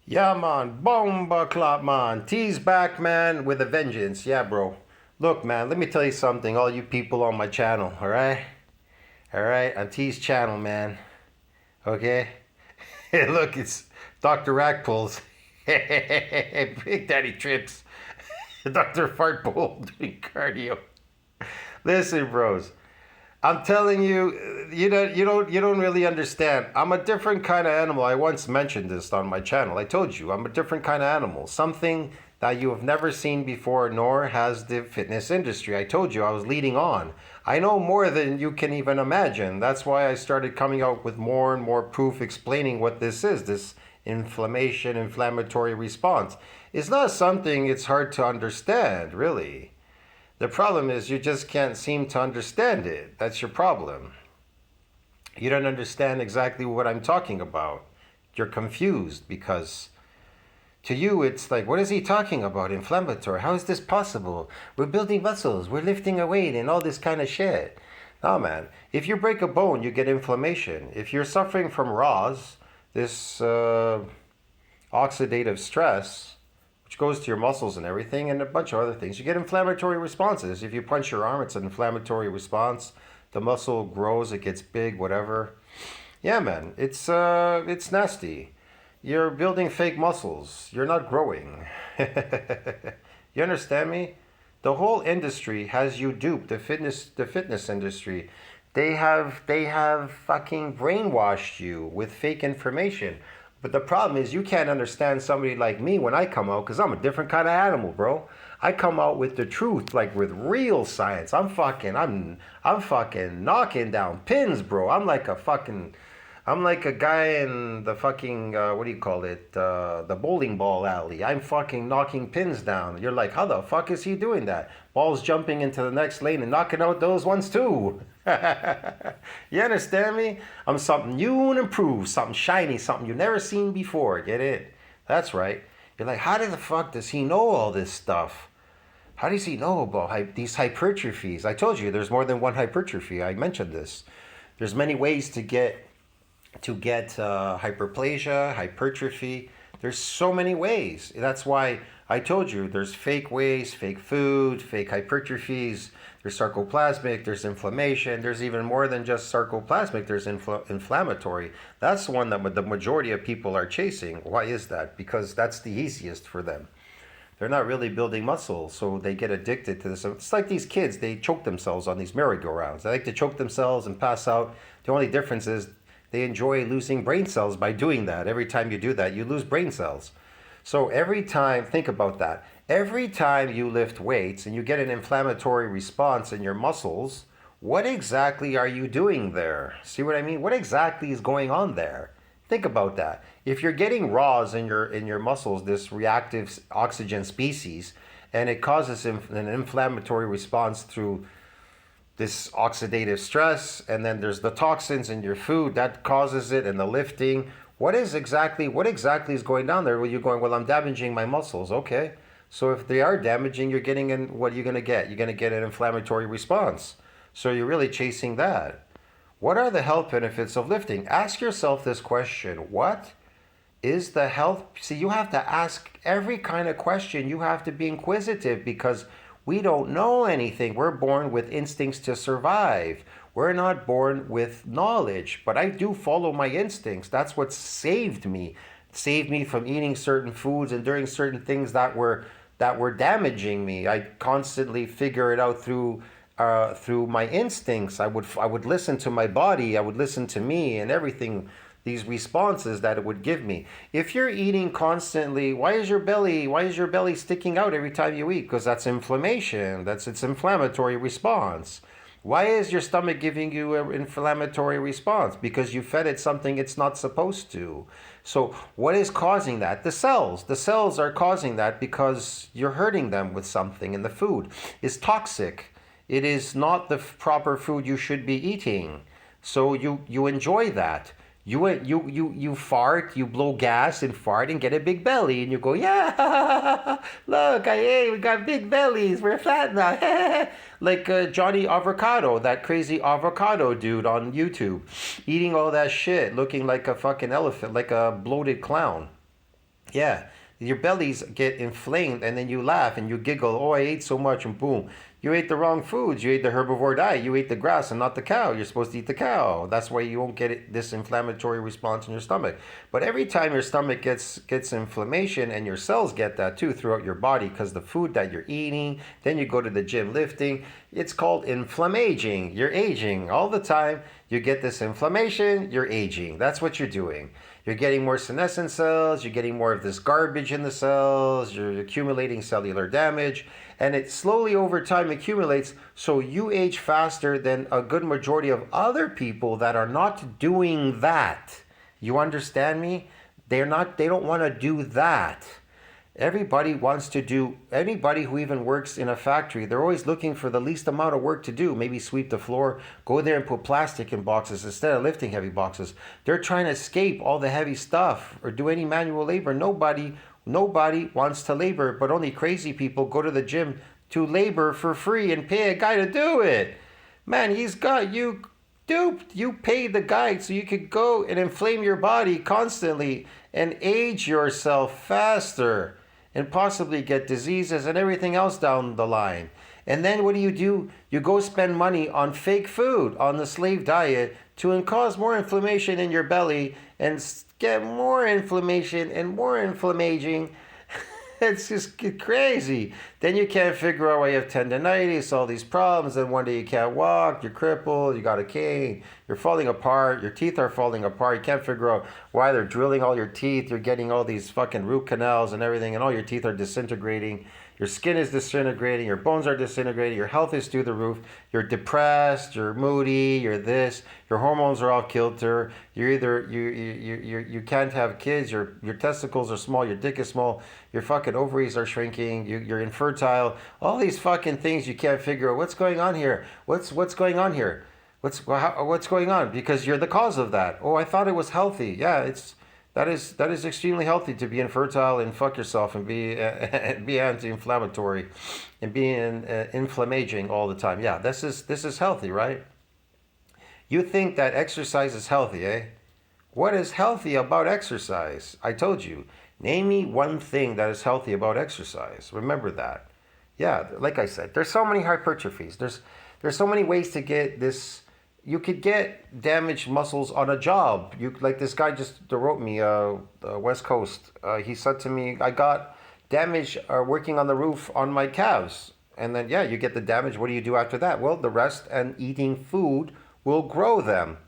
Yeah, man. Bomba clot, man. T's back, man, with a vengeance. Yeah, bro. Look, man, let me tell you something, all you people on my channel, all right? All right, on T's channel, man. Okay? Hey, look, it's Dr. Rackpulls. Big Daddy Trips. Dr. Fartpole doing cardio. Listen, bros. I'm telling you, you don't really understand. I'm a different kind of animal. I once mentioned this on my channel. I told you I'm a different kind of animal. Something that you have never seen before, nor has the fitness industry. I told you I was leading on. I know more than you can even imagine. That's why I started coming out with more and more proof explaining what this is. This inflammatory response. It's not something it's hard to understand, really. The problem is you just can't seem to understand it. That's your problem. You don't understand exactly what I'm talking about. You're confused because to you it's like, what is he talking about? Inflammatory. How is this possible? We're building muscles, we're lifting a weight, and all this kind of shit. No, man. If you break a bone, you get inflammation. If you're suffering from RAS, this oxidative stress, which goes to your muscles and everything, and a bunch of other things. You get inflammatory responses. If you punch your arm, it's an inflammatory response. The muscle grows, it gets big, whatever. Yeah, man, it's nasty. You're building fake muscles. You're not growing. You understand me? The whole industry has you duped. The fitness industry. They have fucking brainwashed you with fake information. But the problem is you can't understand somebody like me when I come out because I'm a different kind of animal, bro. I come out with the truth, like with real science. I'm fucking knocking down pins, bro. I'm like a guy in the fucking what do you call it? The bowling ball alley. I'm fucking knocking pins down. You're like, how the fuck is he doing that? Balls jumping into the next lane and knocking out those ones too. You understand me? I'm something new and improved, something shiny, something you've never seen before. Get it? That's right. You're like, how the fuck does he know all this stuff? How does he know about these hypertrophies? I told you there's more than one hypertrophy. I mentioned this. There's many ways to get hyperplasia, hypertrophy. There's so many ways. That's why I told you there's fake ways, fake food, fake hypertrophies. There's sarcoplasmic, there's inflammation. There's even more than just sarcoplasmic, there's inflammatory. That's the one that the majority of people are chasing. Why is that? Because that's the easiest for them. They're not really building muscle, so they get addicted to this. It's like these kids, they choke themselves on these merry-go-rounds. They like to choke themselves and pass out. The only difference is they enjoy losing brain cells by doing that. Every time you do that, you lose brain cells. So every time, think about that. Every time you lift weights and you get an inflammatory response in your muscles, what exactly are you doing there? See what I mean? What exactly is going on there? Think about that. If you're getting RAWs in your muscles, this reactive oxygen species, and it causes an inflammatory response through this oxidative stress, and then there's the toxins in your food that causes it, and the lifting. What exactly is going down there? Well, you're going, well, I'm damaging my muscles. Okay, so if they are damaging, you're getting in. What are you going to get? You're going to get an inflammatory response. So you're really chasing that. What are the health benefits of lifting? Ask yourself this question. What is the health? See, you have to ask every kind of question. You have to be inquisitive because we don't know anything. We're born with instincts to survive. We're not born with knowledge, but I do follow my instincts. That's what saved me. Saved me from eating certain foods and doing certain things that were damaging me. I constantly figure it out through my instincts. I would listen to my body. I would listen to me and everything. These responses that it would give me. If you're eating constantly, why is your belly sticking out every time you eat? Because that's inflammation. That's its inflammatory response. Why is your stomach giving you an inflammatory response? Because you fed it something it's not supposed to. So what is causing that? The cells. The cells are causing that because you're hurting them with something, and the food is toxic. It is not the proper food you should be eating. So you enjoy that. You fart, you blow gas and fart and get a big belly, and you go, yeah, look, hey, we got big bellies, we're fat now, like Johnny Avocado, that crazy avocado dude on YouTube, eating all that shit, looking like a fucking elephant, like a bloated clown. Yeah, your bellies get inflamed, and then you laugh and you giggle. Oh, I ate so much, and boom, you ate the wrong foods. You ate the herbivore diet. You ate the grass and not the cow. You're supposed to eat the cow. That's why you won't get this inflammatory response in your stomach. But every time your stomach gets inflammation, and your cells get that too throughout your body, because the food that you're eating, then you go to the gym lifting. It's called inflammaging. You're aging all the time. You get this inflammation. You're aging. That's what you're doing. You're getting more senescent cells, you're getting more of this garbage in the cells, you're accumulating cellular damage, and it slowly over time accumulates, so you age faster than a good majority of other people that are not doing that. You understand me? They don't want to do that. Everybody wants to do, anybody who even works in a factory, they're always looking for the least amount of work to do. Maybe sweep the floor, go there and put plastic in boxes instead of lifting heavy boxes. They're trying to escape all the heavy stuff or do any manual labor. Nobody wants to labor, but only crazy people go to the gym to labor for free and pay a guy to do it. Man, he's got you duped. You paid the guy so you could go and inflame your body constantly and age yourself faster and possibly get diseases and everything else down the line. And then what do? You go spend money on fake food, on the slave diet, to cause more inflammation in your belly and get more inflammation and more inflammaging. It's just crazy. Then you can't figure out why you have tendonitis, all these problems. Then one day you can't walk, you're crippled, you got a cane, you're falling apart, your teeth are falling apart. You can't figure out why they're drilling all your teeth. You're getting all these fucking root canals and everything, and all your teeth are disintegrating. Your skin is disintegrating, your bones are disintegrating, your health is through the roof, you're depressed, you're moody, you're this, your hormones are off kilter, you're either you can't have kids, your testicles are small, your dick is small, your fucking ovaries are shrinking, you're infertile, all these fucking things you can't figure out what's going on here. What's going on here? What's going on? Because you're the cause of that. Oh, I thought it was healthy. Yeah, that is extremely healthy to be infertile and fuck yourself and be be anti-inflammatory and be inflammaging all the time. Yeah, this is healthy, right? You think that exercise is healthy, eh? What is healthy about exercise? I told you. Name me one thing that is healthy about exercise. Remember that. Yeah, like I said, there's so many hypertrophies. There's so many ways to get this. You could get damaged muscles on a job. You like this guy just wrote me, West Coast. He said to me, I got damage working on the roof on my calves. And then yeah, you get the damage. What do you do after that? Well, the rest and eating food will grow them.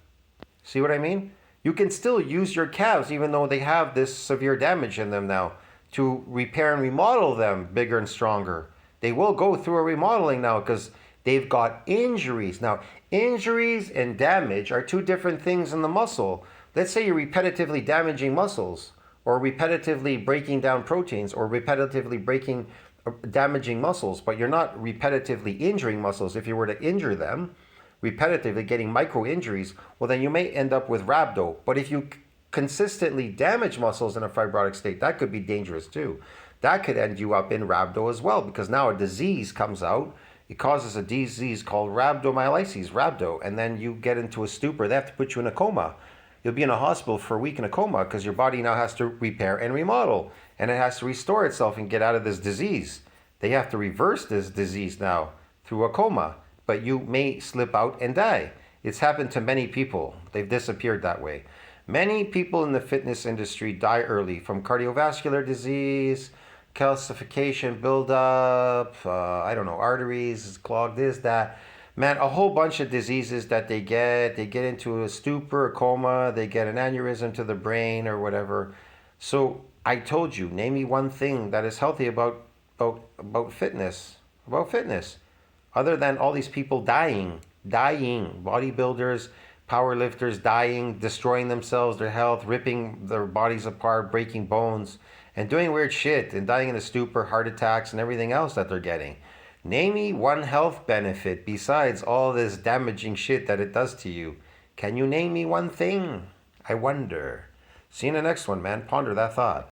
See what I mean? You can still use your calves even though they have this severe damage in them now to repair and remodel them bigger and stronger. They will go through a remodeling now because they've got injuries. Now, injuries and damage are two different things in the muscle. Let's say you're repetitively damaging muscles or repetitively breaking down proteins or repetitively damaging muscles, but you're not repetitively injuring muscles. If you were to injure them, repetitively getting micro injuries, well, then you may end up with rhabdo. But if you consistently damage muscles in a fibrotic state, that could be dangerous too. That could end you up in rhabdo as well, because now a disease comes out. It causes a disease called rhabdomyolysis, rhabdo, and then you get into a stupor. They have to put you in a coma. You'll be in a hospital for a week in a coma because your body now has to repair and remodel, and it has to restore itself and get out of this disease. They have to reverse this disease now through a coma, but you may slip out and die. It's happened to many people. They've disappeared that way. Many people in the fitness industry die early from cardiovascular disease, calcification, buildup, arteries clogged, this, that. Man, a whole bunch of diseases that they get. They get into a stupor, a coma, they get an aneurysm to the brain or whatever. So I told you, name me one thing that is healthy about fitness, other than all these people dying, bodybuilders, powerlifters dying, destroying themselves, their health, ripping their bodies apart, breaking bones, and doing weird shit and dying in a stupor, heart attacks, and everything else that they're getting. Name me one health benefit besides all this damaging shit that it does to you. Can you name me one thing? I wonder. See you in the next one, man. Ponder that thought.